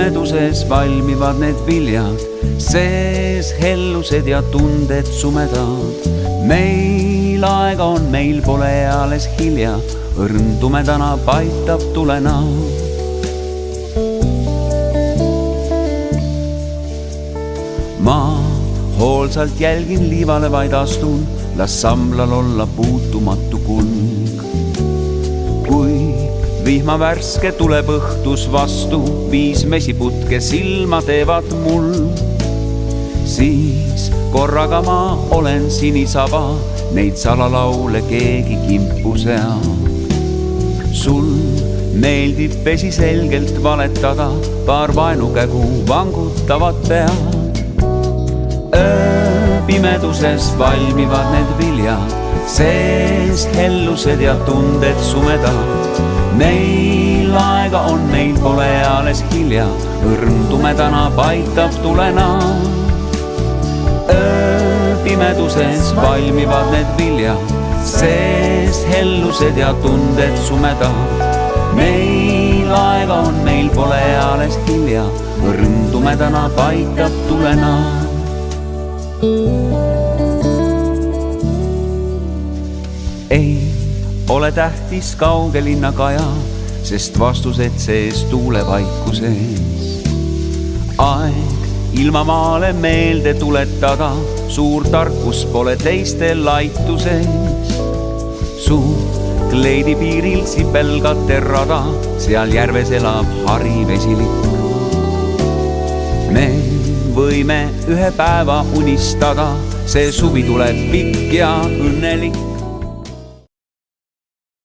pimeduses valmivad need viljad, sees hellused ja tunded sumedad. Meil aega on, meil pole alles hilja, õrn tumedana paitab tulena. Ma hoolsalt jälgin liivale vaid astun, las samblal olla puutumatu kulg. Kui vihmavärske tuleb õhtus vastu, 5 mesiputke silma teevad mul, siis korraga ma olen sinisaba, neid salalaule keegi kimpu seab. Sul meeldib vesi selgelt valetada, paar vaenukägu vangutavad pead. Pimeduses valmivad need viljad, sees hellused ja tunded sumedad. Meil aega on, meil pole alles hilja, õrn tumedana paitab tulena. Pimeduses valmivad need viljad, sees hellused ja tunded sumedad. Meil aega on, meil pole alles hilja, õrn tumedana paitab tulena. Ei ole tähtis kauge linnakaja, sest vastused sees tuulevaikuses. Aeg ilmamaale meelde tuletada, suur tarkus pole teistel laituses. Su kleidi piiril sipelgate rada, seal järves elab harivesilik. Me võime ühe päeva unistada, see suvi tuleb pikk ja õnnelik.